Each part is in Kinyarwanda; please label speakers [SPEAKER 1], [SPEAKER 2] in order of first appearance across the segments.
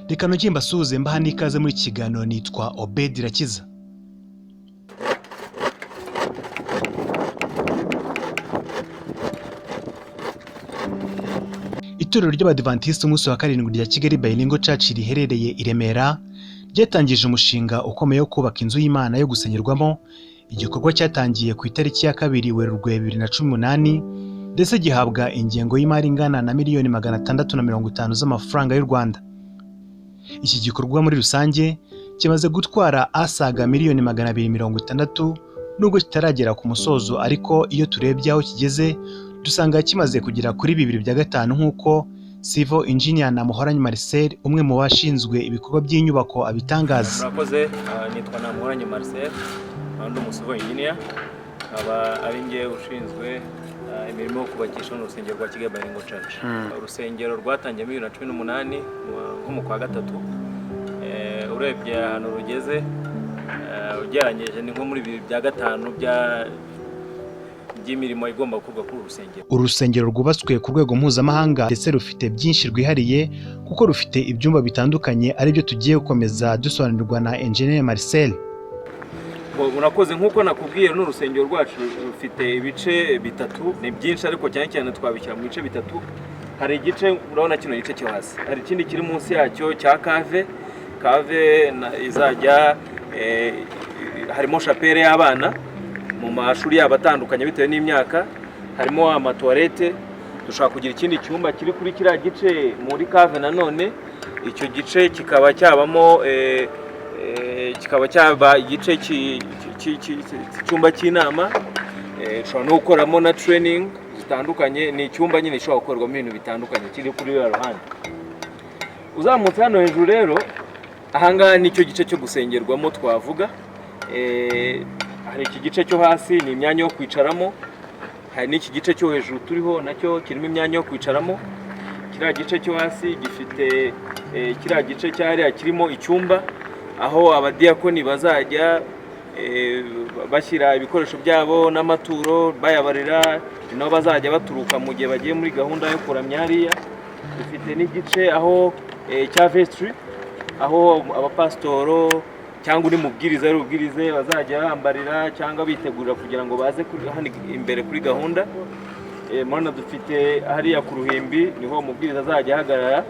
[SPEAKER 1] Reka nongere mbasuhuze mbaha n'ikaze muri kiganiro nitwa Obedi Irakiza. Itorero ry'Abadiventiste umunsi wa karindwi rya Kigali Bilingo Church riherereye i Remera ryatangije umushinga ukomeye wo kubaka inzu y'Imana yo gusengerwamo. Igikorwa cyatangiye ku itariki ya 2 Werurwe 2018 ndetse gihabwa ingengo y'imari ingana na miliyoni 650 z'amafaranga y'u Rwanda. Iki gikorwa muri rusange kimaze gutwara asaga miliyoni 260 nubwo kitaragera ku musozo, ariko iyo turebye aho kigeze dusanga kimaze kugera kuri 2/5 nk'uko Civil Engineer na Muhoranyi Marcel, umwe mu bashinzwe ibikorwa by'inyubako, abitangaza.
[SPEAKER 2] Murakoze, nitwa na Muhoranyi Marcel, ndi Civil Engineer, aba ari ngiye ushinzwe imirimo yo kubakisha urusengero rwa Kigali Bilingo Church. Urusengero rwatangiye muri 2018 nko mu kwa gatatu. Urebye hano rugeze ugereranyije ni nko muri 2/5 by'imirimo igomba gukorwa kuri urusengero.
[SPEAKER 1] Urusengero rwubatswe ku rwego mpuzamahanga ndetse rufite byinshi rwihariye kuko rufite ibyumba bitandukanye, ari byo tugiye gukomeza dusobanurirwa na Engineer Marcel.
[SPEAKER 2] Murakoze, nk'uko nakubwiye n'urusengero rwacu rufite ibice bitatu, ni byinshi ariko cyane cyane twabishyira mu bice bitatu. Hari igice urabona kino gice cyo hasi, hari ikindi kiri munsi yacyo cya kave izajya harimo chapelle y'abana mu mashuri y'abatandukanye bitewe n'imyaka, harimo amatoilette. Dushaka kugira ikindi cyumba kiri kuri kiriya gice muri kave nanone, icyo gice kikaba cyabamo kikaba cyaba igice cy'icyumba cy'inama, ushobora no gukoramo na training zitandukanye. Ni icyumba nyine gishobora gukorwamo ibintu bitandukanye kiri kuri uriya ruhande. Uzamutse hano hejuru rero, ahangaha nicyo gice cyo gusengerwamo twavuga. Hari iki gice cyo hasi ni imyanya yo kwicaramo, hari n'iki gice cyo hejuru turiho nacyo kirimo imyanya yo kwicaramo. Kiriya gice cyo hasi gifite kiriya gice cyari kirimo icyumba aho abadiyakoni bazajya bashyira ibikoresho byabo n'amaturo bayabarira, nabo bazajya baturuka mu gihe bagiye muri gahunda yo kuramya hariya. Dufite n'igice aho cya vestry, aho abapastoro cyangwa uri mubwiriza y'ubwirize bazajya bambarira cyangwa bitegurira kugira ngo baze hano imbere kuri gahunda. Murana dufite hariya ku ruhimbi niho mubwiriza azajya ahagarara.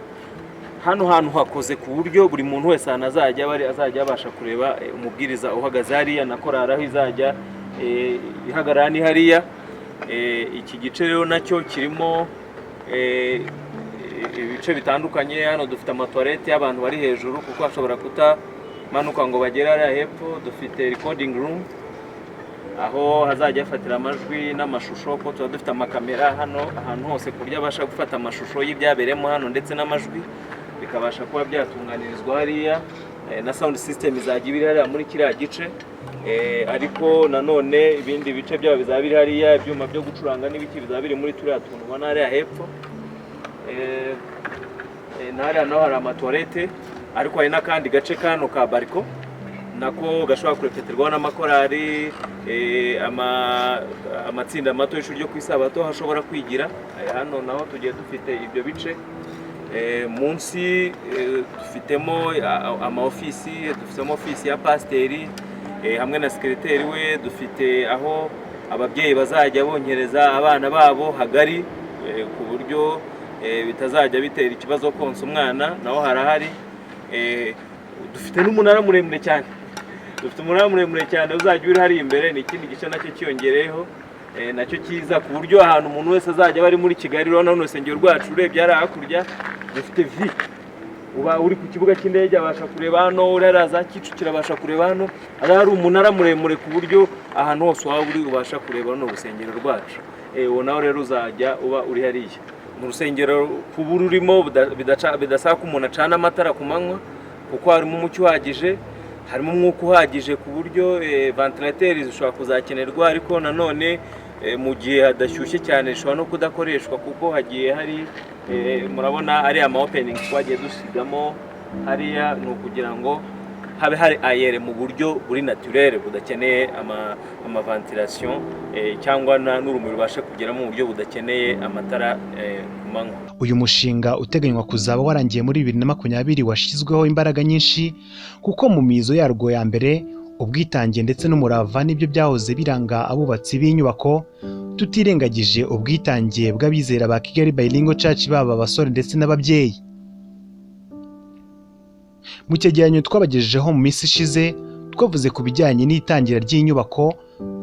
[SPEAKER 2] Hano hantu hakoze ku buryo buri muntu wese azajya abasha kureba umubwiriza uhagaze hariya na korari aho izajya ihagarara ni hariya. Iki gice rero nacyo kirimo ibice bitandukanye. Hano dufite amatoilette y'abantu bari hejuru kuko bashobora kutamanuka ngo bagere hariya hepfo. Dufite recording room aho hazajya hafatira amajwi n'amashusho, ko tuba dufite amakamera hano ahantu hose ku buryo abasha gufata amashusho y'ibyabereyemo hano ndetse n'amajwi bikabasha kuba byatunganirizwa hariya. Na sound system izajya ibiri hariya muri kiriya gice, ariko nanone ibindi bice byabo bizaba biri hariya, ibyuma byo gucuranga n'ibiki bizaba biri muri turiya tuntu ubona hariya hepfo. Hariya naho hari amatoilette, ariko hari n'akandi gace kano ka bariko nako gashobora kurepeterwaho n'amakorari, amatsinda mato y'ishuri ryo ku isabato hashobora kwigira. Hano naho tugiye dufite ibyo bice. Munsi dufitemo amaofisi, dufitemo ofisi ya pasiteri hamwe na sekreteri we. Dufite aho ababyeyi bazajya bongereza abana babo hagari ku buryo bitazajya bitera ikibazo konsa umwana, naho harahari. Dufite n'umunara muremure cyane, uzajya uri hari imbere. Ni ikindi gice nacyo cyiyongereyeho nacyo cyiza ku buryo ahantu umuntu wese azajya bari muri Kigali. Urabona hano urusengero rwacu urebye hari hakurya dufite vi, uba uri ku kibuga cy'indege abasha kureba hano, uri haraza Kicukiro abasha kureba hano. Hari umunara muremure ku buryo ahantu hose waba uri ubasha kureba hano urusengero rwacu. Uwo nawe rero uzajya uba uri hariya mu rusengero. Kuba urimo bidasaba ko umuntu acana amatara ku manywa kuko harimo umucyo uhagije, harimo umwuka uhagije ku buryo ventilateur zishobora kuzakenerwa, ariko nanone mu gihe hadashyushye cyane ishobora no kudakoreshwa kuko hagiye hari murabona ari ama opening twagiye dusigamo hariya. Ni ukugira ngo habe hari ayere mu buryo buri naturel budakeneye ama ventilation cyangwa n'urumuri rubashe kugeramo mu buryo budakeneye amatara ku manywa.
[SPEAKER 1] Uyu mushinga uteganywa kuzaba warangiye muri 2020 washyizweho imbaraga nyinshi kuko mu mizo yarwo ya mbere ubwitange ndetse n'umurava nibyo byahoze biranga abubatsi b'inyubako, tutirengagije ubwitange bw'abizera ba Kigali Bilingo Church baba abasore ndetse n'ababyeyi. Mu cyegeranyo twabagejejeho mu minsi ishize twavuze ku bijyanye n'itangira ry'inyubako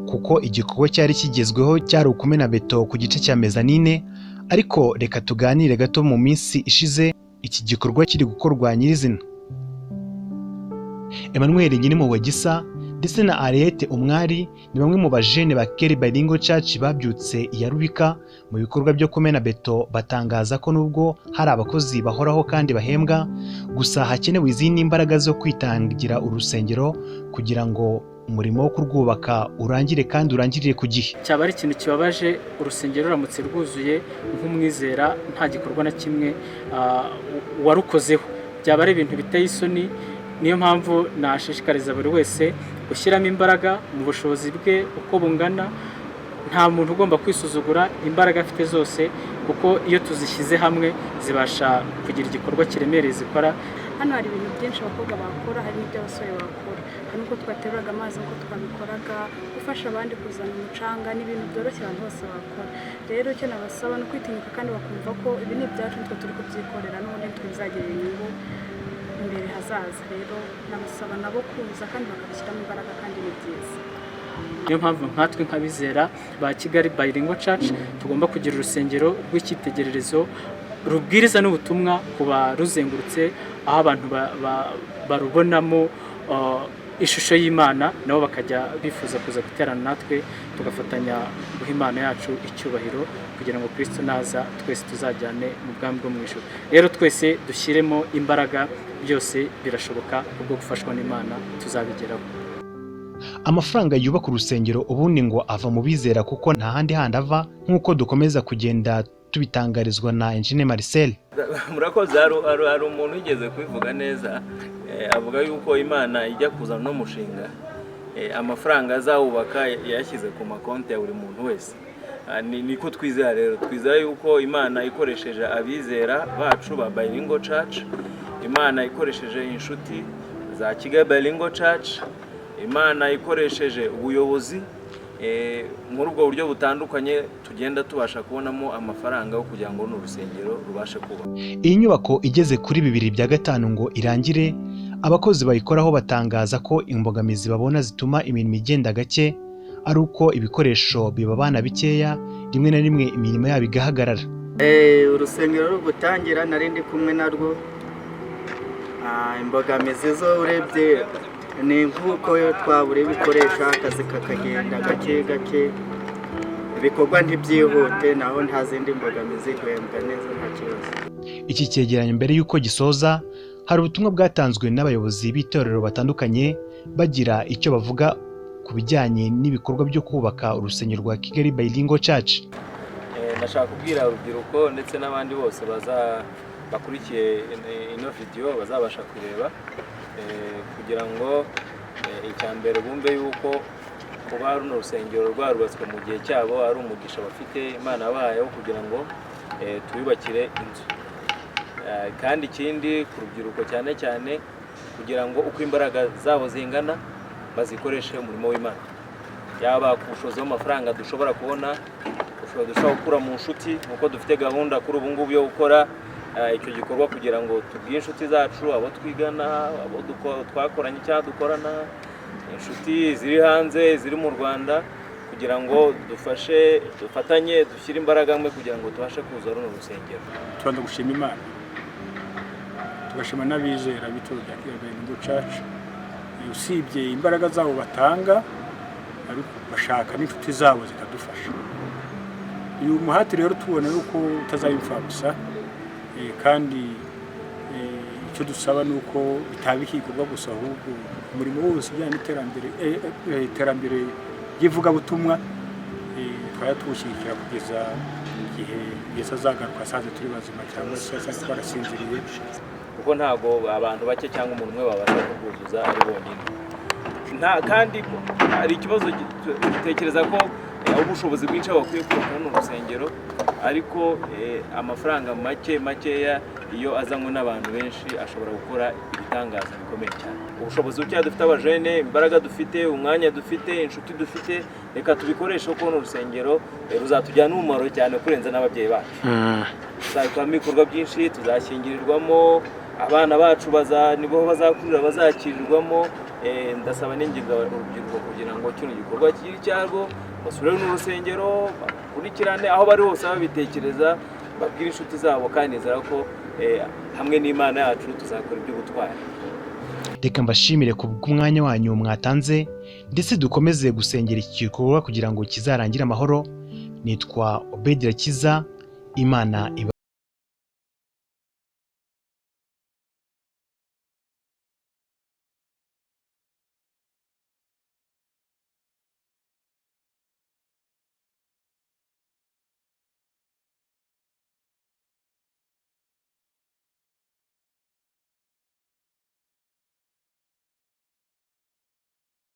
[SPEAKER 1] kuko igikorwa cyari kigezweho cyari ukumena beto ku gice cya mezanine, ariko reka tuganire gato mu minsi ishize iki gikorwa kiri gukorwa nyirizina. Emmanuel Nyinimpuhwe Gisa ndetse na Ariete Umwari ni bamwe mu bajene ba Kigali Bilingo Church babyutse iya Rubika mu bikorwa byo kumena beto, batangaza ko nubwo hari abakozi bahoraho kandi bahembwa, gusa hakenewe izindi imbaraga zo kwitangira urusengero kugira ngo umurimo wo kurwubaka urangire kandi urangirire ku gihe.
[SPEAKER 3] Cyaba ari ikintu kibabaje urusengero ruramutse rwuzuye nk'umwizera nta gikorwa na kimwe warukozeho, byaba ari ibintu biteye isoni. Niyo mpamvu nashishikariza buri wese gushyiramo imbaraga mu bushobozi bwe uko bungana. Nta muntu ugomba kwisuzugura imbaraga afite zose, kuko iyo tuzishyize hamwe zibasha kugira igikorwa kiremereye zikora.
[SPEAKER 4] Hano hari ibintu byinshi abakobwa bakora, hari n'ibyo abasore bakora. Hari n'uko twateruraga amazi nk'uko twabikoraga, gufasha abandi kuzana umucanga, n'ibintu byoroshye abantu bose bakora. Rero icyo nabasaba ni kwitinyuka kandi bakumva ko ibi ni ibyacu, nitwe turi kubyikorera n'ubundi twizagirira inyungu imbere hazaza. Rero nabasaba nabo kuza kandi bakabishyiramo imbaraga kandi ni byiza.
[SPEAKER 3] Niyo mpamvu nkatwe nk'abizera ba Kigali Bilingo Church tugomba kugira urusengero rw'icyitegererezo rubwiriza n'ubutumwa ku baruzengurutse, aho abantu barubonamo ishusho y'Imana, nabo bakajya bifuza kuza guterana natwe tugafatanya guha Imana yacu icyubahiro kugira ngo Kristo naza twese tuzajyane mu bwami bwo mu ijuru. Rero twese dushyiremo imbaraga, byose birashoboka, kubwo gufashwa n'Imana tuzabigeraho.
[SPEAKER 1] Amafaranga yubaka urusengero ubundi ngo ava mu bizera kuko nta handi handi ava, nk'uko dukomeza kugenda tubitangarizwa na Engineer Marcel.
[SPEAKER 2] Murakoze, hari umuntu wigeze kubivuga neza, avuga yuko Imana ijya kuzana no mushinga amafaranga azawubaka yashyize ku makonti ya buri muntu wese. Niko twizera rero, twizera yuko Imana ikoresheje abizera bacu ba Bilingo Church, Imana ikoresheje inshuti za Kigali Bilingo Church, Imana ikoresheje ubuyobozi muri ubwo buryo butandukanye tugenda tubasha kubonamo amafaranga yo kugira ngo n'urusengero rubashe kuba.
[SPEAKER 1] Iyi nyubako igeze kuri 2/5 ngo irangire, abakozi bayikoraho batangaza ko imbogamizi babona zituma imirimo igenda gake ari uko ibikoresho bibabana bikeya, rimwe na rimwe imirimo yabo igahagarara.
[SPEAKER 5] Urusengero rwo gutangira narindi kumwe narwo, imbogamizi zo urebye ni nk'uko twabure ibikoresho, akazi kakagenda gake gake, ibikorwa ntibyihute, naho nta zindi mbogamizi, guhembwa neza nta kibazo.
[SPEAKER 1] Iki cyegeranyo mbere y'uko gisoza hari ubutumwa bwatanzwe n'abayobozi b'itorero batandukanye bagira icyo bavuga ku bijyanye n'ibikorwa byo kubaka urusengero rwa Kigali Bilingo Church.
[SPEAKER 2] Nashaka kubwira urubyiruko ndetse n'abandi bose bakurikiye ino video bazabasha kureba kugira ngo icyambere bumve yuko kuba runo rusengero rwarubatswe mu gihe cyabo ari umugisha bafite Imana yabahayeho kugira ngo tubibakire inzu. Kandi ikindi ku rubyiruko cyane cyane kugira ngo uko imbaraga zabo zingana bazikoreshe umurimo w'Imana, yaba ku bushobozi bw'amafaranga dushobora kubona, dushobora gukura mu nshuti, kuko dufite gahunda kuri ubu ngubu yo gukora icyo gikorwa kugira ngo tubwire inshuti zacu, abo twigana, abo twakoranye cyangwa dukorana, inshuti ziri hanze, ziri mu Rwanda, kugira ngo dufatanye dushyire imbaraga hamwe kugira ngo tubashe kuza runo rusengero.
[SPEAKER 6] Tubanza gushima Imana, tugashima n'abizera b'itorero rya Kigali Bilingo Church, usibye imbaraga zabo batanga, ariko bashaka n'inshuti zabo zikadufasha. Uyu muhati rero tubona yuko utazayimfa gusa, kandi icyo dusaba ni uko bitaba igikorwa gusa, ahubwo umurimo wose ujyanye n'iterambere ry'ivugabutumwa twaya tuwushyigikira kugeza igihe Yesu azagaruka asanze turi bazima cyangwa se twarashinziriye.
[SPEAKER 2] kuko ntago abantu bake cyangwa umuntu umwe babasha kurwuzuza ari bonyine. Kandi hari ikibazo gitekereza ko ubushobozi bwinshi bakwiye kubaka no rusengero, ariko amafaranga makeya iyo azanywe n'abantu benshi ashobora gukora ibitangaza bikomeye cyane. Ubushobozi buke dufite, abajene, imbaraga dufite, umwanya dufite, inshuti dufite, reka tubikoreshe ko urusengero ruzatujyana umumaro cyane kurenza n'ababyeyi bacu. Tuzabikoramo ibikorwa byinshi, tuzashyingirirwamo, abana bacu nibo bazakurira bazakirirwamo. Ndasaba n'ingingo urubyiruko kugira ngo kino gikorwa kiri cyarwo basubire n'urusengero, bakurikirane aho bari hose babitekereza, babwire inshuti zabo, kandi nizera ko hamwe n'Imana yacu tuzakora ibyo gutwara.
[SPEAKER 1] Reka mbashimire ku bw'umwanya wanyu mwatanze, ndetse dukomeze gusengera iki gikorwa kugira ngo kizarangire amahoro. Nitwa Obedirakiza, Imana iba